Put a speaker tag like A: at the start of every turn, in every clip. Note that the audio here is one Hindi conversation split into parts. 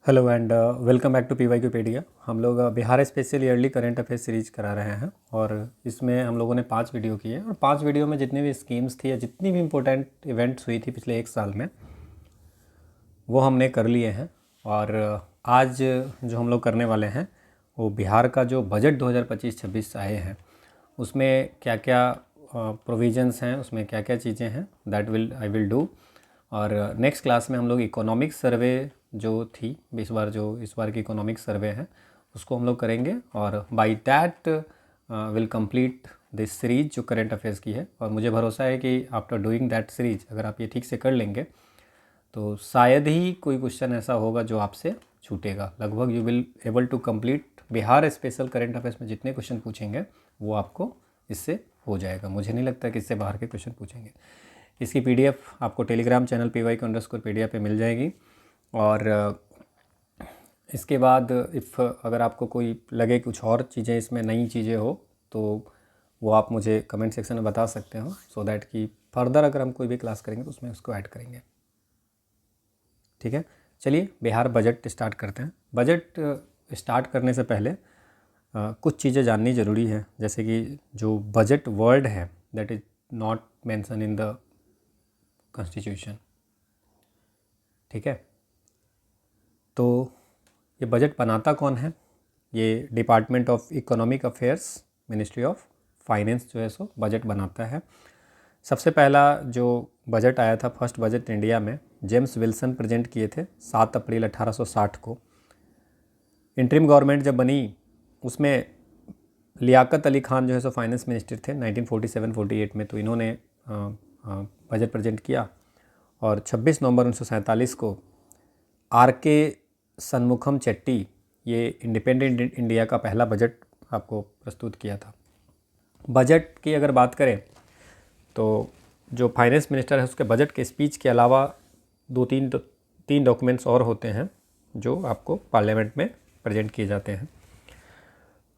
A: Hello and welcome back to PYQpedia। हम लोग Bihar special yearly current affair series करा रहे हैं और इसमें हम लोगों ने 5 वीडियो किए और 5 वीडियो में जितनी भी स्कीम्स थी या जितनी भी इम्पोर्टेंट इवेंट्स हुई थी पिछले 1 साल में वो हमने कर लिए हैं। और आज जो हम लोग करने वाले हैं वो बिहार का जो बजट 2025-26 आए हैं उसमें क्या क्या प्रोविजंस हैं, उसमें क्या क्या चीज़ें हैं, दैट आई विल डू। और नेक्स्ट क्लास में हम लोग इकोनॉमिक सर्वे जो थी इस बार की इकोनॉमिक सर्वे है उसको हम लोग करेंगे और by that will complete this series जो करंट अफेयर्स की है। और मुझे भरोसा है कि आफ्टर डूइंग दैट सीरीज अगर आप ये ठीक से कर लेंगे तो शायद ही कोई क्वेश्चन ऐसा होगा जो आपसे छूटेगा। लगभग you will able to complete Bihar special current affairs में जितने क्वेश्चन पूछेंगे वो आपको इससे हो जाएगा। मुझे नहीं लगता कि इससे बाहर के क्वेश्चन पूछेंगे। इसकी PDF आपको टेलीग्राम चैनल PYQ_pedia पे मिल जाएगी। और इसके बाद अगर आपको कोई लगे कुछ और चीज़ें इसमें नई चीज़ें हो तो वो आप मुझे कमेंट सेक्शन में बता सकते हो, सो दैट कि फर्दर अगर हम कोई भी क्लास करेंगे तो उसमें उसको ऐड करेंगे। ठीक है, चलिए बिहार बजट स्टार्ट करते हैं। बजट स्टार्ट करने से पहले कुछ चीज़ें जाननी ज़रूरी है, जैसे कि जो बजट वर्ड है that is not mention in the constitution. ठीक है, तो ये बजट बनाता कौन है? ये department of economic affairs, ministry of finance जो है सो बजट बनाता है। सबसे पहला जो बजट आया था, फर्स्ट बजट इंडिया में जेम्स विल्सन प्रेजेंट किए थे 7 अप्रैल 1860 को। इंटरिम गवर्नमेंट जब बनी उसमें लियाकत अली खान जो है सो फाइनेंस मिनिस्टर थे 1947-48 में, तो इन्होंने बजट प्रेजेंट किया। और 26 नवंबर 1947 को RK सन्मुखम चेट्टी ये इंडिपेंडेंट इंडिया का पहला बजट आपको प्रस्तुत किया था। बजट की अगर बात करें तो जो फाइनेंस मिनिस्टर है उसके बजट के स्पीच के अलावा तीन डॉक्यूमेंट्स और होते हैं जो आपको पार्लियामेंट में प्रेजेंट किए जाते हैं।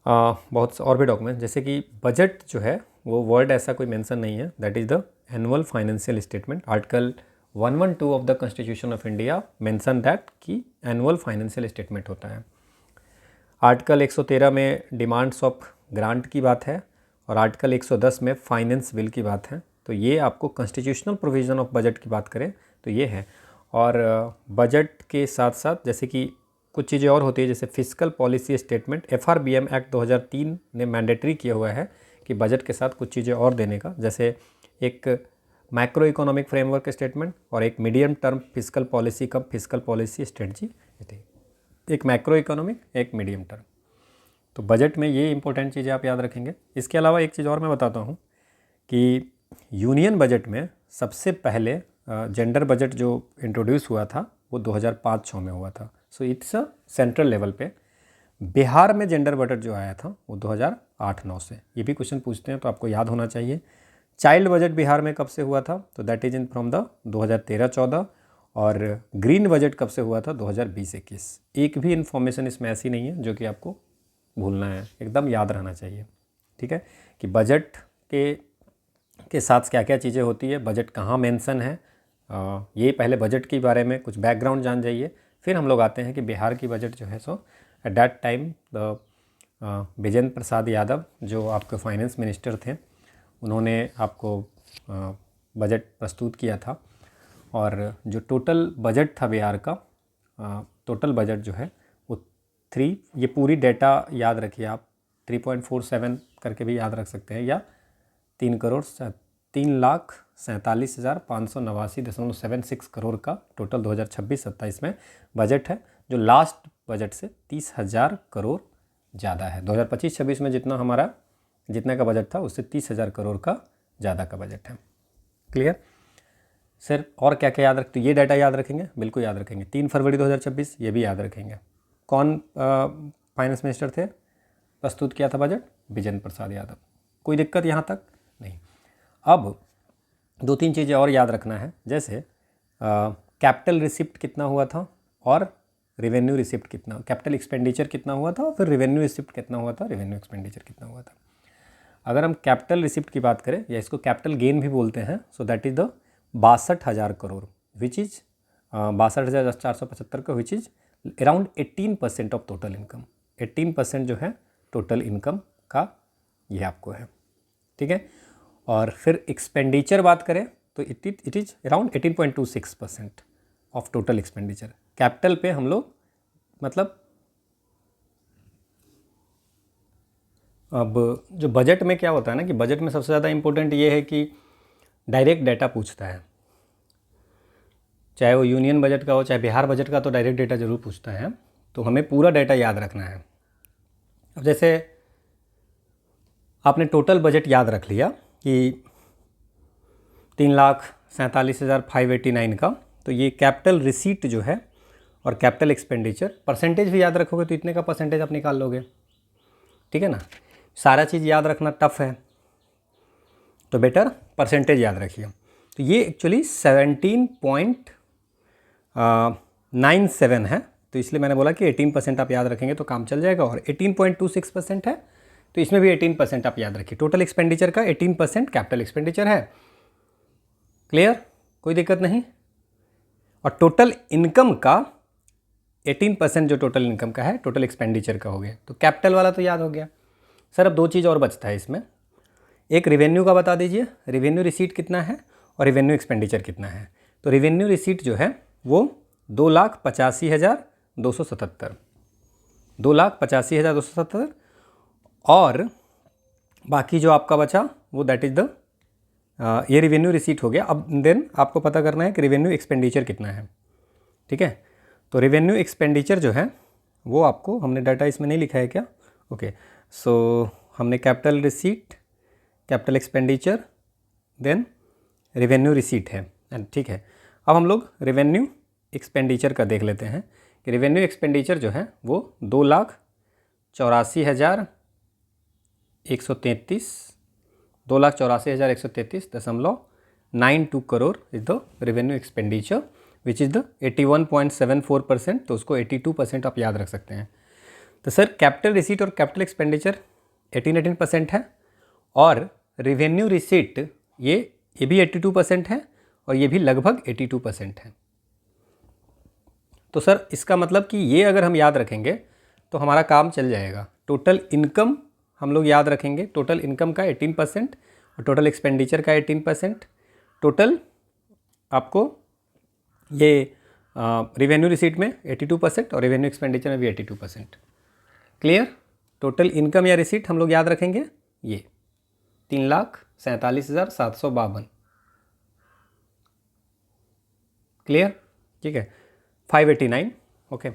A: बहुत और भी डॉक्यूमेंट्स, जैसे कि बजट जो है वो वर्ड ऐसा कोई मेंशन नहीं है, that is the annual financial statement. Article 112 of the constitution of India mention that कि एनुअल फाइनेंशियल स्टेटमेंट होता है। आर्टिकल 113 में डिमांड्स ऑफ ग्रांट की बात है और आर्टिकल 110 में फाइनेंस बिल की बात है। तो ये आपको कॉन्स्टिट्यूशनल प्रोविज़न ऑफ बजट की बात करें तो ये है। और बजट के साथ साथ जैसे कि कुछ चीज़ें और होती है, जैसे fiscal policy statement FRBM act 2003 ने मैंडेटरी किया हुआ है कि बजट के साथ कुछ चीज़ें और देने का, जैसे एक मैक्रो इकोनॉमिक फ्रेमवर्क स्टेटमेंट और एक मीडियम टर्म फिस्कल पॉलिसी कम फिस्कल पॉलिसी स्ट्रेटजी, एक मैक्रो इकोनॉमिक एक मीडियम टर्म। तो बजट में ये इंपॉर्टेंट चीज़ें आप याद रखेंगे। इसके अलावा एक चीज़ और मैं बताता हूँ कि यूनियन बजट में सबसे पहले जेंडर बजट जो इंट्रोड्यूस हुआ था वो 2005-06 में हुआ था। So it's a central level पे। बिहार में जेंडर बजट जो आया था वो 2008-09 से। ये भी क्वेश्चन पूछते हैं तो आपको याद होना चाहिए। चाइल्ड बजट बिहार में कब से हुआ था? तो that is in from the 2013-14। और ग्रीन बजट कब से हुआ था? 2020-21। एक भी इन्फॉर्मेशन इसमें ऐसी नहीं है जो कि आपको भूलना है, एकदम याद रहना चाहिए। ठीक है, कि बजट के साथ क्या क्या चीज़ें होती है, बजट कहाँ मेंशन है, ये पहले बजट के बारे में कुछ बैकग्राउंड जान जाइए। फिर हम लोग आते हैं कि बिहार की बजट जो है so at that time the Vijendra Prasad Yadav जो आपके फाइनेंस मिनिस्टर थे उन्होंने आपको बजट प्रस्तुत किया था। और जो टोटल बजट था बिहार का, टोटल बजट जो है वो ये पूरी डेटा याद रखिए आप, 3.47 करके भी याद रख सकते हैं, या 3,47,589.76 करोड़ का टोटल 2026-27 में बजट है, जो लास्ट बजट से 30,000 करोड़ ज़्यादा है। 2025-26 में जितना का बजट था उससे 30,000 करोड़ का ज़्यादा का बजट है। Clear sir? और क्या क्या याद रखते? ये डाटा याद रखेंगे, बिल्कुल याद रखेंगे। 3 फरवरी 2026 ये भी याद रखेंगे। कौन फाइनेंस मिनिस्टर थे, प्रस्तुत किया था बजट? विजेंद्र प्रसाद यादव। कोई दिक्कत यहाँ तक नहीं। अब 2-3 चीज़ें और याद रखना है, जैसे कैपिटल रिसिप्ट कितना हुआ था और रेवेन्यू रिसिप्ट कितना, कैपिटल एक्सपेंडिचर कितना हुआ था और फिर रेवेन्यू रिसिप्ट कितना हुआ था, रेवेन्यू एक्सपेंडिचर कितना हुआ था। अगर हम कैपिटल रिसिप्ट की बात करें या इसको कैपिटल गेन भी बोलते हैं, so that is the 62,000 crore which is 62,475 का, which is around 18% of total income. 18% जो है टोटल इनकम का ये आपको है, ठीक है। और फिर एक्सपेंडिचर बात करें तो it is around 18.26% of total expenditure. Capital पे हम लोग मतलब अब जो बजट में क्या होता है ना कि बजट में सबसे ज़्यादा इम्पोर्टेंट ये है कि डायरेक्ट डाटा पूछता है, चाहे वो यूनियन बजट का हो चाहे बिहार बजट का, तो डायरेक्ट डाटा ज़रूर पूछता है। तो हमें पूरा डाटा याद रखना है। अब जैसे आपने टोटल बजट याद रख लिया कि 3,47,589 का, तो ये कैपिटल रिसीट जो है और कैपिटल एक्सपेंडिचर परसेंटेज भी याद रखोगे तो इतने का परसेंटेज आप निकाल लोगे, ठीक है ना। सारा चीज़ याद रखना टफ है तो बेटर परसेंटेज याद रखिए। तो ये एक्चुअली 17.97 है, तो इसलिए मैंने बोला कि 18% आप याद रखेंगे तो काम चल जाएगा। और 18.26% है तो इसमें भी 18% आप याद रखिए। टोटल एक्सपेंडिचर का 18% कैपिटल एक्सपेंडिचर है। क्लियर, कोई दिक्कत नहीं। और टोटल इनकम का 18% जो टोटल इनकम का है टोटल एक्सपेंडिचर का हो गया। तो कैपिटल वाला तो याद हो गया। सर अब दो चीज़ और बचता है इसमें, एक रिवेन्यू का बता दीजिए, रिवेन्यू रिसीट कितना है और रिवेन्यू एक्सपेंडिचर कितना है। तो रिवेन्यू रिसीट जो है वो 2,85,277, 2,85,277। और बाकी जो आपका बचा वो दैट इज़ द ये रिवेन्यू रिसीट हो गया। अब देन आपको पता करना है कि रिवेन्यू एक्सपेंडिचर कितना है, ठीक है। तो रिवेन्यू एक्सपेंडिचर जो है वो आपको, हमने डाटा इसमें नहीं लिखा है क्या, ओके। सो हमने capital receipt, capital expenditure, then revenue receipt है, ठीक है। अब हम लोग रिवेन्यू एक्सपेंडिचर का देख लेते हैं कि रिवेन्यू एक्सपेंडिचर जो है वो 2,84,133, 2,84,133.92 crore is the revenue expenditure which is the 81.74%। तो उसको 82% आप याद रख सकते हैं। तो सर कैपिटल रिसीट और कैपिटल एक्सपेंडिचर 18% है और रिवेन्यू रिसीट ये भी 82% है और ये भी लगभग 82% है। तो सर इसका मतलब कि ये अगर हम याद रखेंगे तो हमारा काम चल जाएगा। टोटल इनकम हम लोग याद रखेंगे, टोटल इनकम का 18% और टोटल एक्सपेंडिचर का 18%। टोटल आपको ये रिवेन्यू रिसीट में 82% और रिवेन्यू एक्सपेंडिचर में भी 82%। क्लियर। टोटल इनकम या रिसीट हम लोग याद रखेंगे ये 3,47,752। क्लियर, ठीक है, 589। Okay,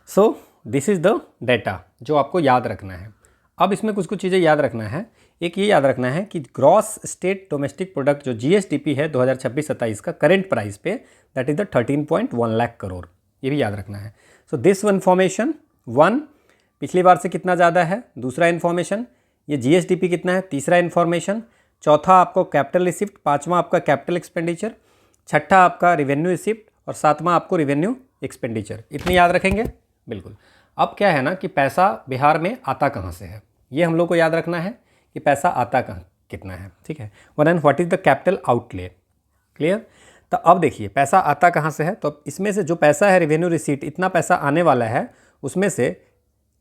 A: so this is the data जो आपको याद रखना है। अब इसमें कुछ चीज़ें याद रखना है। एक ये याद रखना है कि ग्रॉस स्टेट डोमेस्टिक प्रोडक्ट जो GSDP है 2026-27 का करेंट प्राइस पे that is the 13.1 lakh crore, ये भी याद रखना है। सो दिस इन्फॉर्मेशन वन, पिछली बार से कितना ज़्यादा है, दूसरा इन्फॉर्मेशन ये GSDP कितना है, तीसरा इन्फॉर्मेशन, चौथा आपको कैपिटल रिसिप्ट, पाँचवा आपका कैपिटल एक्सपेंडिचर, छठा आपका रिवेन्यू रिसिप्ट और सातवां आपको रिवेन्यू एक्सपेंडिचर। इतने याद रखेंगे, बिल्कुल। अब क्या है ना कि पैसा बिहार में आता कहाँ से है, ये हम लोग को याद रखना है कि पैसा आता कहाँ कितना है, ठीक है। One and what is the capital outlay. Clear. तो अब देखिए पैसा आता कहाँ से है, तो इसमें से जो पैसा है रिवेन्यू रिसीट, इतना पैसा आने वाला है, उसमें से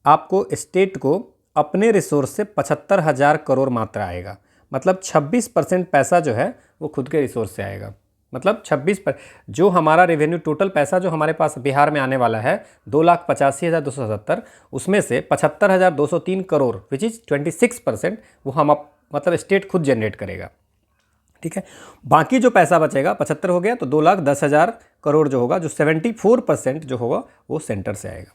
A: आपको स्टेट को अपने रिसोर्स से 75,000 करोड़ मात्र आएगा। मतलब 26% पैसा जो है वो खुद के रिसोर्स से आएगा। मतलब 26 पर जो हमारा रेवेन्यू, टोटल पैसा जो हमारे पास बिहार में आने वाला है 2,85,270, उसमें से 75,203 करोड़ विच इज़ 26% वो हम मतलब स्टेट खुद जनरेट करेगा, ठीक है। बाकी जो पैसा बचेगा 75 हो गया तो 2,10,000 करोड़ जो होगा, जो 74% जो होगा वो सेंटर से आएगा।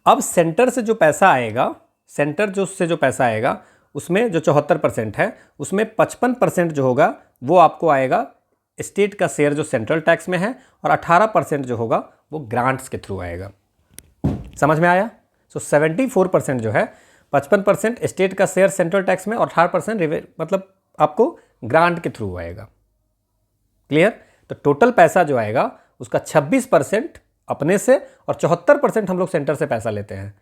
A: अब सेंटर से जो पैसा आएगा, सेंटर जो से जो पैसा आएगा उसमें जो 74% है उसमें 55% जो होगा वो आपको आएगा स्टेट का शेयर जो सेंट्रल टैक्स में है, और 18% जो होगा वो ग्रांट्स के थ्रू आएगा। समझ में आया। सो 74% जो है, 55% स्टेट का शेयर सेंट्रल टैक्स में और 18% मतलब आपको ग्रांट के थ्रू आएगा। क्लियर। तो टोटल पैसा जो आएगा उसका 26% अपने से और 74% हम लोग सेंटर से पैसा लेते हैं।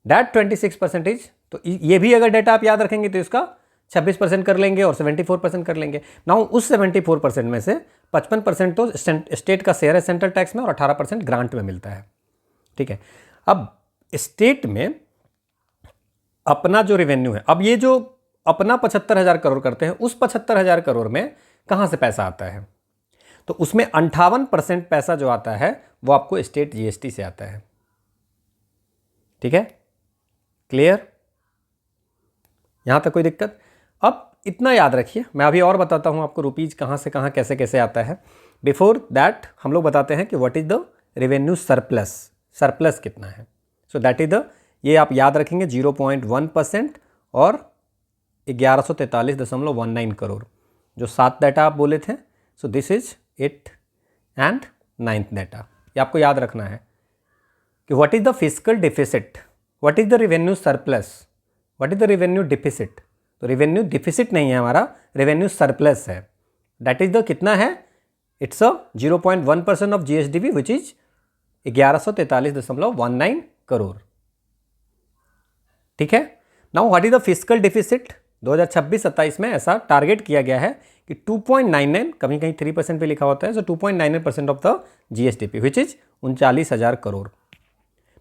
A: डैट 26%। तो ये भी अगर डेटा आप याद रखेंगे तो इसका 26% कर लेंगे और 74% कर लेंगे। नाउ उस 74% में से 55% तो स्टेट का शेयर है सेंट्रल टैक्स में और 18% ग्रांट में मिलता है। ठीक है। अब स्टेट में अपना जो रेवेन्यू है, अब ये जो अपना 75,000 करोड़ करते हैं, उस 75,000 करोड़ में कहाँ से पैसा आता है? तो उसमें 58% पैसा जो आता है वो आपको स्टेट जीएसटी से आता है। ठीक है, क्लियर? यहां तक कोई दिक्कत? अब इतना याद रखिए, मैं अभी और बताता हूं आपको रुपीज कहां से कहां कैसे कैसे आता है। बिफोर दैट हम लोग बताते हैं कि what is the revenue surplus, surplus कितना है। सो दैट इज द, ये आप याद रखेंगे 0.1% और 1143.19 करोड़, जो 7 डाटा आप बोले थे। So this is 8 and 9th data, ये आपको याद रखना है कि what is the fiscal deficit, what is the revenue surplus, what is the revenue deficit. तो रेवेन्यू डिफिसिट नहीं है हमारा, रेवेन्यू सरप्लस है। दैट इज द कितना है? It's a 0.1% of GSDP which is 1143.19 crore. ठीक है। Now what is the fiscal deficit? 2026-27 में ऐसा टारगेट किया गया है कि 2.99, कहीं कहीं 3% पे लिखा होता है, सो 2.99% of the GSDP which is 39,000 crore.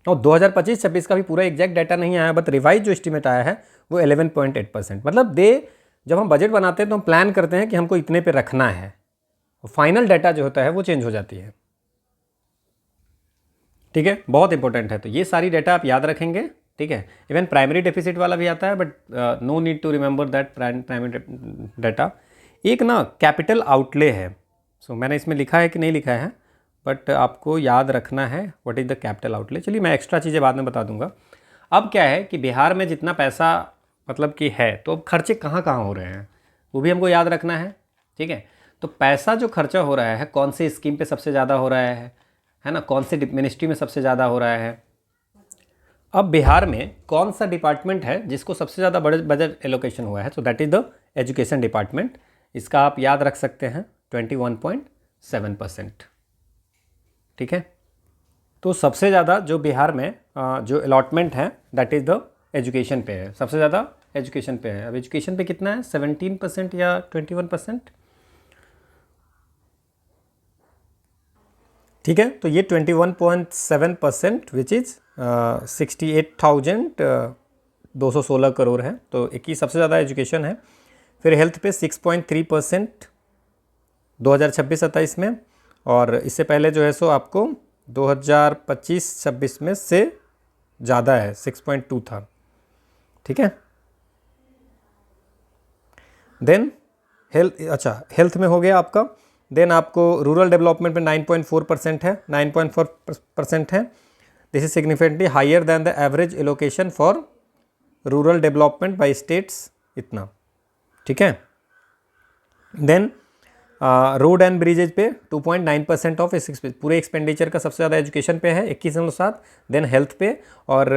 A: और 2025-26 का भी पूरा एग्जैक्ट डाटा नहीं आया, बट रिवाइज जो एस्टीमेट आया है वो 11.8%। मतलब जब हम बजट बनाते हैं तो हम प्लान करते हैं कि हमको इतने पे रखना है, फाइनल डाटा जो होता है वो चेंज हो जाती है। ठीक है, बहुत इंपॉर्टेंट है। तो ये सारी डाटा आप याद रखेंगे। ठीक है, इवन प्राइमरी डेफिसिट वाला भी आता है, but no need to remember that primary data. एक ना कैपिटल आउटले है, सो मैंने इसमें लिखा है कि नहीं लिखा है, बट आपको याद रखना है what is the capital outlay. चलिए मैं एक्स्ट्रा चीज़ें बाद में बता दूंगा। अब क्या है कि बिहार में जितना पैसा मतलब कि है, तो अब खर्चे कहाँ कहाँ हो रहे हैं वो भी हमको याद रखना है। ठीक है, तो पैसा जो खर्चा हो रहा है कौन सी स्कीम पे सबसे ज़्यादा हो रहा है ना, कौन सी मिनिस्ट्री में सबसे ज़्यादा हो रहा है। अब बिहार में कौन सा डिपार्टमेंट है जिसको सबसे ज़्यादा बजट एलोकेशन हुआ है? तो that is the education department. इसका आप याद रख सकते हैं 21.7%। ठीक है, तो सबसे ज़्यादा जो बिहार में जो अलॉटमेंट है दैट इज़ द एजुकेशन पे है, सबसे ज़्यादा एजुकेशन पे है। अब एजुकेशन पे कितना है? 17% या 21%। ठीक है, तो ये 21.7% विच इज़ 68,216 करोड़ है। तो एक ही सबसे ज़्यादा एजुकेशन है। फिर हेल्थ पे 6.3% 2026-27 में, और इससे पहले जो है सो आपको 2025-26 में से ज़्यादा है, 6.2 था। ठीक है, देन हेल्थ, अच्छा हेल्थ में हो गया आपका। देन आपको रूरल डेवलपमेंट में 9.4% है, 9.4% है। This is significantly higher than the average allocation for rural development by states, इतना। ठीक है, देन रोड एंड ब्रिजेज पे 2.9% ऑफ पूरे एक्सपेंडिचर का सबसे ज़्यादा एजुकेशन पे है 21.7, देन हेल्थ पे, और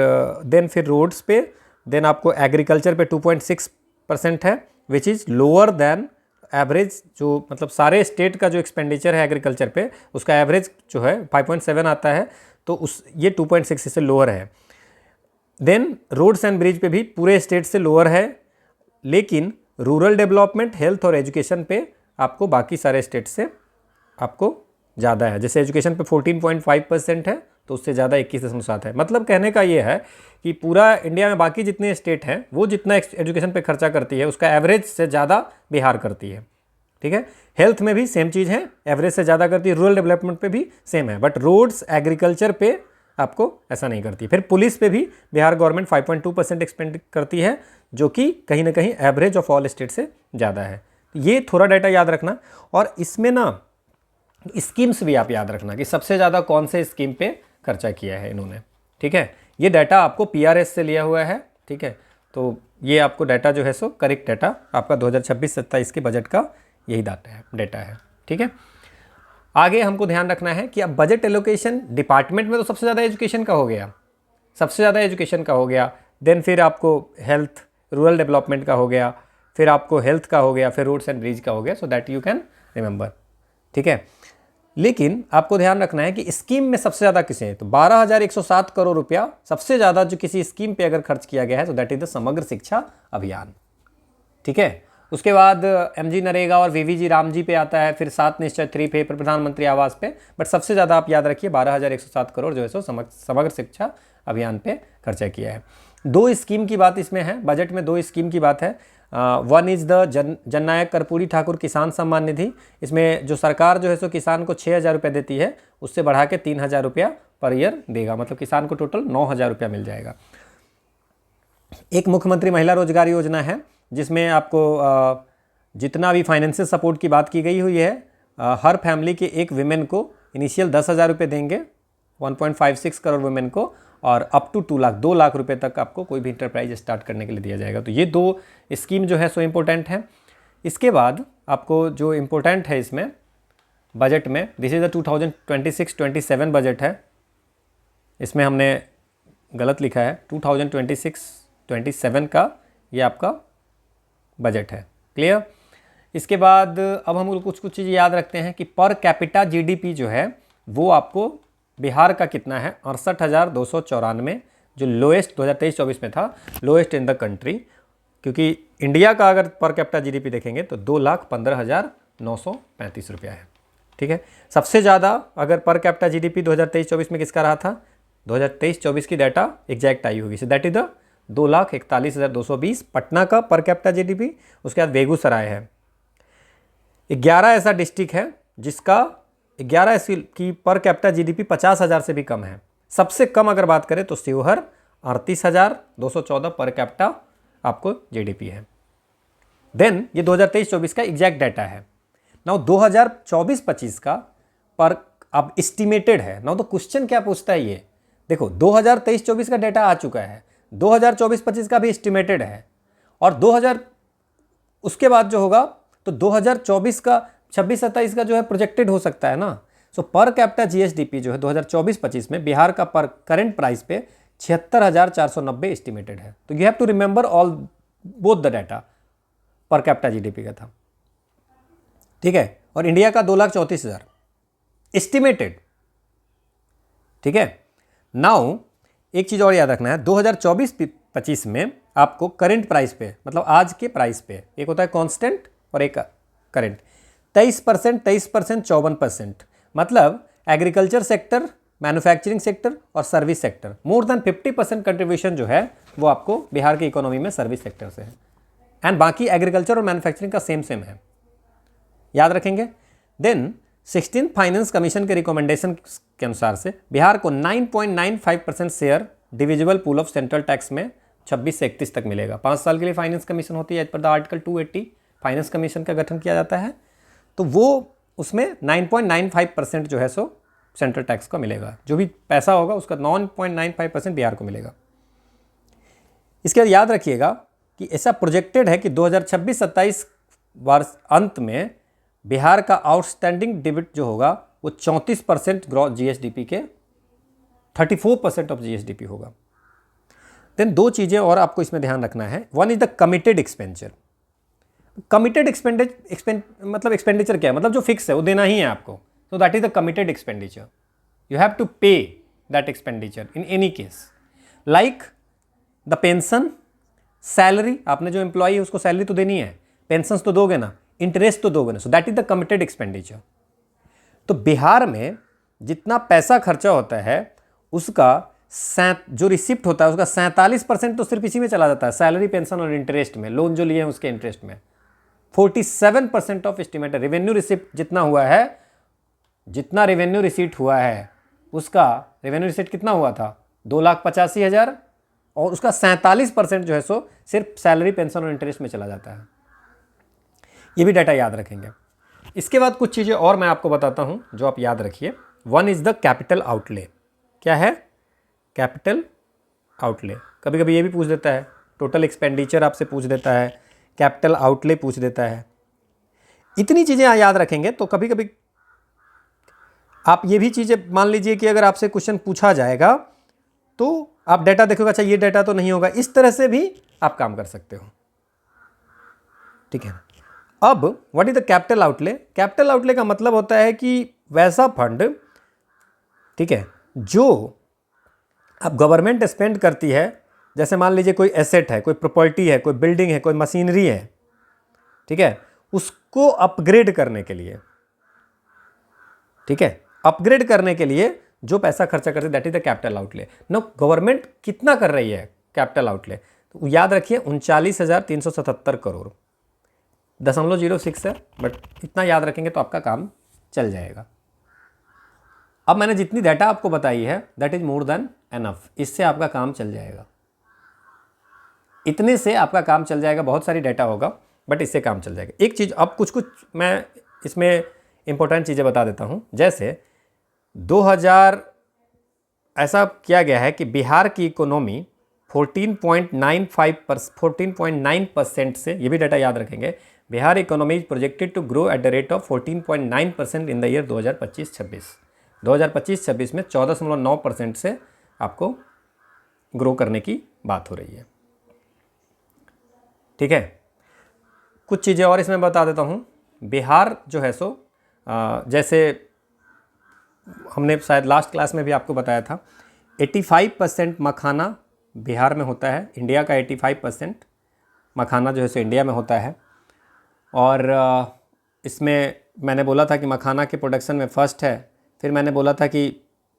A: देन फिर रोड्स पे, देन आपको एग्रीकल्चर पे 2.6% है which is lower than average. जो मतलब सारे स्टेट का जो एक्सपेंडिचर है एग्रीकल्चर पे, उसका एवरेज जो है 5.7 आता है, तो उस ये 2.6 से लोअर है। देन रोड्स एंड ब्रिज पे भी पूरे स्टेट से लोअर है, लेकिन रूरल डेवलपमेंट, हेल्थ और एजुकेशन पे आपको बाकी सारे स्टेट से आपको ज़्यादा है। जैसे एजुकेशन पे 14.5% है, तो उससे ज़्यादा 21.7 है। मतलब कहने का ये है कि पूरा इंडिया में बाकी जितने स्टेट हैं वो जितना एजुकेशन पे खर्चा करती है उसका एवरेज से ज़्यादा बिहार करती है। ठीक है, हेल्थ में भी सेम चीज़ है, एवरेज से ज़्यादा करती है। रूरल डेवलपमेंट पे भी सेम है, बट रोड्स एग्रीकल्चर पे आपको ऐसा नहीं करती। फिर पुलिस पे भी बिहार गवर्नमेंट 5.2% एक्सपेंड करती है, जो कि कहीं ना कहीं एवरेज ऑफ ऑल स्टेट से ज़्यादा है। ये थोड़ा डाटा याद रखना, और इसमें ना स्कीम्स भी आप याद रखना कि सबसे ज़्यादा कौन से स्कीम पे खर्चा किया है इन्होंने। ठीक है, ये डाटा आपको पीआरएस से लिया हुआ है। ठीक है, तो ये आपको डाटा जो है सो करेक्ट डाटा आपका 2026-27 के बजट का यही डाटा है। ठीक है, आगे हमको ध्यान रखना है कि अब बजट एलोकेशन डिपार्टमेंट में तो सबसे ज़्यादा एजुकेशन का हो गया, सबसे ज़्यादा एजुकेशन का हो गया, देन फिर आपको हेल्थ रूरल डेवलपमेंट का हो गया, फिर आपको हेल्थ का हो गया, फिर रोड्स एंड ब्रिज का हो गया, so that you can remember. ठीक है, लेकिन आपको ध्यान रखना है कि स्कीम में सबसे ज़्यादा किसे है, तो 12,107 करोड़ रुपया सबसे ज़्यादा जो किसी स्कीम पे अगर खर्च किया गया है, तो दैट इज द समग्र शिक्षा अभियान। ठीक है, उसके बाद MG नरेगा और VVG रामजी पे आता है, फिर 7 निश्चय 3 पे, फिर प्रधानमंत्री आवास पे, बट सबसे ज़्यादा आप याद रखिए 12,107 करोड़ जो है सो समग्र शिक्षा अभियान पे खर्चा किया है। 2 स्कीम की बात इसमें है, बजट में 2 स्कीम की बात है। वन इज़ द जननायक कर्पूरी ठाकुर किसान सम्मान निधि। इसमें जो सरकार जो है सो किसान को 6,000 रुपये देती है, उससे बढ़ा के 3,000 रुपया पर ईयर देगा, मतलब किसान को टोटल 9,000 रुपया मिल जाएगा। एक मुख्यमंत्री महिला रोजगार योजना है, जिसमें आपको जितना भी फाइनेंशियल सपोर्ट की बात की गई हुई है, हर फैमिली के एक विमेन को इनिशियल 10,000 रुपये देंगे, 1.56 करोड़ वुमेन को, और अप टू 2 लाख रुपए तक आपको कोई भी इंटरप्राइज स्टार्ट करने के लिए दिया जाएगा। तो ये 2 स्कीम जो है सो इम्पोर्टेंट है। इसके बाद आपको जो इम्पोर्टेंट है इसमें बजट में, दिस इज़ द 2026-27 बजट है। इसमें हमने गलत लिखा है, 2026-27 का ये आपका बजट है। क्लियर? इसके बाद अब हम कुछ चीज़ें याद रखते हैं कि पर कैपिटा GDP जो है वो आपको बिहार का कितना है, 68,294, जो लोएस्ट 2023-24 में था, लोएस्ट इन द कंट्री। क्योंकि इंडिया का अगर पर कैपिटा GDP देखेंगे तो 2,15,935 रुपया है। ठीक है, सबसे ज़्यादा अगर पर कैपिटा GDP 2023-24 में किसका रहा था, 2023-24 की डाटा एग्जैक्ट आई होगी, so that is the 2,41,220 Patna का पर कैपिटा GDP। उसके बाद बेगूसराय है, 11 ऐसा डिस्ट्रिक्ट है जिसका 11 ऐसी की पर कैपिटा GDP 50,000 से भी कम है। सबसे कम अगर बात करें तो शिवहर 38,214 पर कैपिटा आपको GDP है। देन ये 2023-24 का एग्जैक्ट डाटा है। नाउ 2024-25 का पर अब एस्टिमेटेड है। नाउ तो क्वेश्चन क्या पूछता है ये देखो, 2023-24 का डाटा आ चुका है, 2024-25 का भी एस्टिमेटेड है, और 2000 उसके बाद जो होगा तो 2024 का 26-27 का जो है प्रोजेक्टेड हो सकता है ना। सो पर कैपिटा GSDP जो है 2024-25 में बिहार का पर करंट प्राइस पे 76,490 एस्टिमेटेड है। तो you have to remember all both the data, per capita GDP का था, ठीक है, और इंडिया का 2,34,000 एस्टिमेटेड। ठीक है, नाउ एक चीज़ और याद रखना है, 2024-25 में आपको करंट प्राइस पे, मतलब आज के प्राइस पे, एक होता है कांस्टेंट और एक करंट, 23%, 23%, 54%, मतलब एग्रीकल्चर सेक्टर, मैन्युफैक्चरिंग सेक्टर और service sector, more than 50% contribution जो है वो आपको बिहार की इकोनॉमी में सर्विस सेक्टर से है, एंड बाकी एग्रीकल्चर और मैन्युफैक्चरिंग का सेम है, याद रखेंगे। देन 16th फाइनेंस कमीशन के रिकमेंडेशन के अनुसार से बिहार को 9.95% share divisible pool of central tax में 26 से 31 तक मिलेगा। 5 साल के लिए फाइनेंस कमीशन होती है, as per the article 280 finance commission का गठन किया जाता है, तो वो उसमें 9.95% जो है सो सेंट्रल टैक्स का मिलेगा, जो भी पैसा होगा उसका 9.95% बिहार को मिलेगा। इसके बाद याद रखिएगा कि ऐसा प्रोजेक्टेड है कि 2026-27 वर्ष अंत में बिहार का आउटस्टैंडिंग डेबिट जो होगा वो 34% ग्रॉस GSDP के 34% ऑफ GSDP होगा। देन 2 चीज़ें और आपको इसमें ध्यान रखना है, one is the committed expenditure. Committed मतलब एक्सपेंडिचर क्या है, मतलब जो फिक्स है वो देना ही है आपको, so that is the committed expenditure. You have to pay that expenditure in any case. Like the pension, salary, आपने जो एम्प्लॉई है उसको सैलरी तो देनी है, पेंशन तो दोगे ना, इंटरेस्ट तो दोगे ना, so that is the committed expenditure. तो बिहार में जितना पैसा खर्चा होता है उसका जो रिसिप्ट होता है उसका 47% तो सिर्फ इसी में चला जाता है, सैलरी, पेंशन और इंटरेस्ट में, लोन जो लिए हैं उसके इंटरेस्ट में। 47% ऑफ एस्टिमेटेड रेवेन्यू रिसिप्ट जितना हुआ है, जितना रेवेन्यू रिसीट हुआ है उसका रेवेन्यू रिसीट कितना हुआ था, 2,85,000, और उसका 47% जो है सो सिर्फ सैलरी, पेंशन और इंटरेस्ट में चला जाता है। ये भी डाटा याद रखेंगे। इसके बाद कुछ चीज़ें और मैं आपको बताता हूं जो आप याद रखिए। One is the capital outlay. क्या है कैपिटल आउटले? कभी कभी ये भी पूछ देता है, टोटल एक्सपेंडिचर आपसे पूछ देता है, कैपिटल आउटले पूछ देता है। इतनी चीज़ें याद रखेंगे तो कभी कभी आप ये भी चीज़ें मान लीजिए कि अगर आपसे क्वेश्चन पूछा जाएगा तो आप डाटा देखोगे, अच्छा ये डाटा तो नहीं होगा, इस तरह से भी आप काम कर सकते हो, ठीक है। अब what is the capital outlay? Capital outlay का मतलब होता है कि वैसा फंड, ठीक है, जो अब गवर्नमेंट स्पेंड करती है, जैसे मान लीजिए कोई एसेट है, कोई प्रॉपर्टी है, कोई बिल्डिंग है, कोई मशीनरी है, ठीक है, उसको अपग्रेड करने के लिए, ठीक है, अपग्रेड करने के लिए जो पैसा खर्चा करते that is the capital outlay. No, government कितना कर रही है कैपिटल आउटले, तो याद रखिए 39,377 करोड़, 0.06 है, बट इतना याद रखेंगे तो आपका काम चल जाएगा। अब मैंने जितनी डाटा आपको बताई है that is more than enough, इससे आपका काम चल जाएगा, इतने से आपका काम चल जाएगा। बहुत सारी डाटा होगा बट इससे काम चल जाएगा। एक चीज़ अब कुछ मैं इसमें इंपॉर्टेंट चीज़ें बता देता हूँ। जैसे 2000 ऐसा किया गया है कि बिहार की इकोनॉमी 14.9% से, ये भी डाटा याद रखेंगे, Bihar economy is projected to grow at the rate of 14.9% in the year 2025-26। 2025-26 में 14.9% से आपको ग्रो करने की बात हो रही है, ठीक है। कुछ चीज़ें और इसमें बता देता हूँ। बिहार जो है सो जैसे हमने शायद लास्ट क्लास में भी आपको बताया था, 85% मखाना बिहार में होता है। इंडिया का 85% मखाना जो है सो इंडिया में होता है। और इसमें मैंने बोला था कि मखाना के प्रोडक्शन में फर्स्ट है। फिर मैंने बोला था कि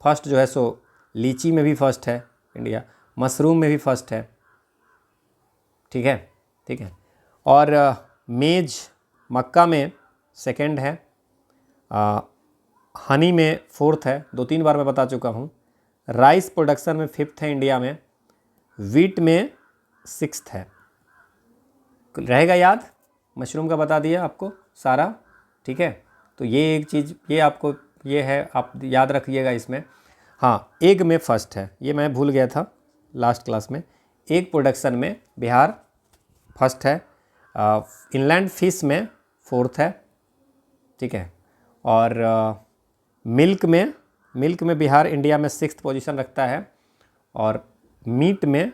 A: फर्स्ट जो है सो लीची में भी फर्स्ट है इंडिया, मशरूम में भी फर्स्ट है, ठीक है, ठीक है। और मेज मक्का में सेकंड है, हनी में फोर्थ है, 2-3 बार मैं बता चुका हूँ। राइस प्रोडक्शन में फिफ्थ है इंडिया में, वीट में सिक्स्थ है। रहेगा याद, मशरूम का बता दिया आपको सारा, ठीक है। तो ये एक चीज़ ये आपको ये है, आप याद रखिएगा इसमें। हाँ, एग में फर्स्ट है, ये मैं भूल गया था लास्ट क्लास में। एग प्रोडक्शन में बिहार फर्स्ट है, इनलैंड फिश में फोर्थ है, ठीक है। और मिल्क में बिहार इंडिया में सिक्स्थ पोजीशन रखता है, और मीट में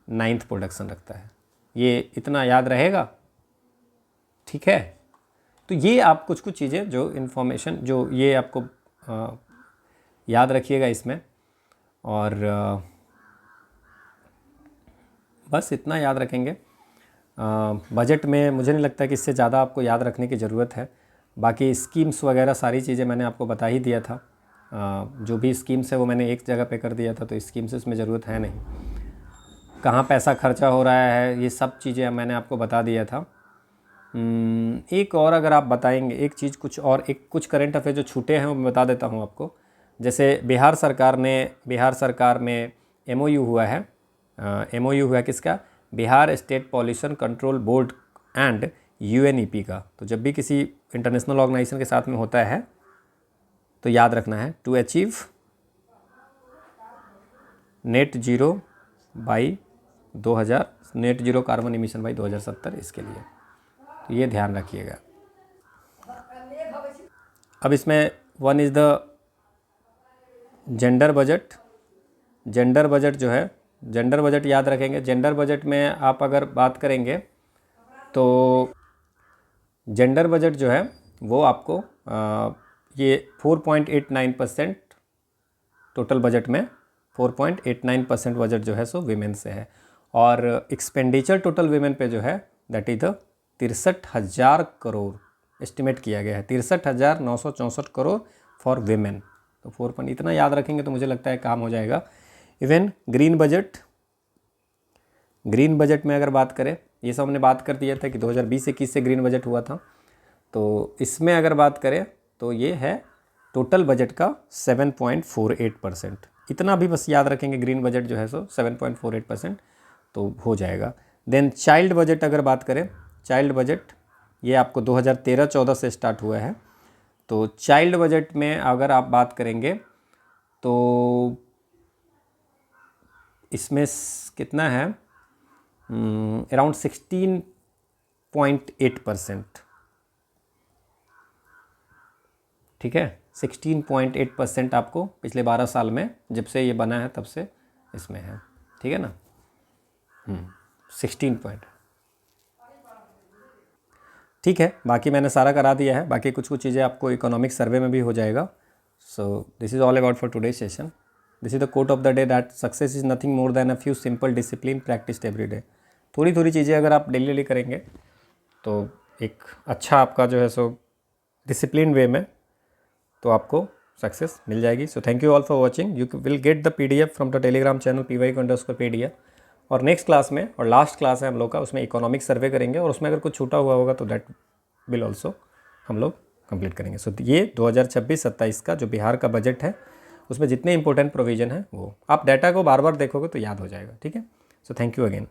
A: 9th प्रोडक्शन रखता है। ये इतना याद रहेगा, ठीक है। तो ये आप कुछ चीज़ें जो इन्फॉर्मेशन जो ये आपको याद रखिएगा इसमें। और बस इतना याद रखेंगे। बजट में मुझे नहीं लगता कि इससे ज़्यादा आपको याद रखने की ज़रूरत है। बाकी स्कीम्स वगैरह सारी चीज़ें मैंने आपको बता ही दिया था। जो भी स्कीम्स है वो मैंने एक जगह पे कर दिया था, तो स्कीम्स इसमें ज़रूरत है नहीं। कहाँ पैसा खर्चा हो रहा है ये सब चीज़ें मैंने आपको बता दिया था। एक और अगर आप बताएंगे एक चीज़, कुछ करंट अफेयर जो छूटे हैं वो मैं बता देता हूँ आपको। जैसे बिहार सरकार में MOU हुआ है। MOU हुआ किसका? Bihar state pollution control board and UNEP का। तो जब भी किसी इंटरनेशनल ऑर्गेनाइजेशन के साथ में होता है तो याद रखना है, to achieve net zero carbon emission by 2070, इसके लिए तो ये ध्यान रखिएगा। अब इसमें one is the gender budget. Gender budget जो है, जेंडर बजट याद रखेंगे। जेंडर बजट में आप अगर बात करेंगे तो जेंडर बजट जो है वो आपको ये 4.89% टोटल बजट में 4.89% बजट जो है सो विमेन से है। और एक्सपेंडिचर टोटल विमेन पे जो है that is the 63,000 crore estimate किया गया है, 63,964 करोड़ फॉर विमेन। तो 4 इतना याद रखेंगे तो मुझे लगता है काम हो जाएगा। इवन ग्रीन बजट में अगर बात करें, ये सब हमने बात कर दिया था कि 2020-21 से ग्रीन बजट हुआ था। तो इसमें अगर बात करें तो ये है टोटल बजट का 7.48%। इतना भी बस याद रखेंगे, ग्रीन बजट जो है सो 7.48% तो हो जाएगा। देन चाइल्ड बजट अगर बात करें, चाइल्ड बजट ये आपको 2013-14 से स्टार्ट हुआ है। तो चाइल्ड बजट में अगर आप बात करेंगे तो इसमें कितना है, अराउंड 16.8%, ठीक है। 16.8% आपको पिछले 12 साल में जब से ये बना है तब से इसमें है, ठीक है ना। 16 पॉइंट, ठीक है। बाकी मैंने सारा करा दिया है। बाकी कुछ चीज़ें आपको इकोनॉमिक सर्वे में भी हो जाएगा। So this is all about for today session. This is the quote of the day that success is nothing more than a few simple discipline practised every day. थोड़ी चीज़ें अगर आप डेली करेंगे तो एक अच्छा आपका जो है सो डिसिप्लिन वे में, तो आपको सक्सेस मिल जाएगी। So thank you all for watching. You will get the PDF from the Telegram channel PYQ_PDF। और नेक्स्ट क्लास में, और लास्ट क्लास है हम लोग का, उसमें इकोनॉमिक सर्वे करेंगे, और उसमें अगर कुछ छूटा हुआ होगा तो दैट विल ऑल्सो हम लोग कंप्लीट करेंगे। सो ये 2026-27 का जो बिहार का बजट है उसमें जितने इंपॉर्टेंट प्रोविज़न है वो आप डाटा को बार बार देखोगे तो याद हो जाएगा। ठीक है, सो थैंक यू अगेन।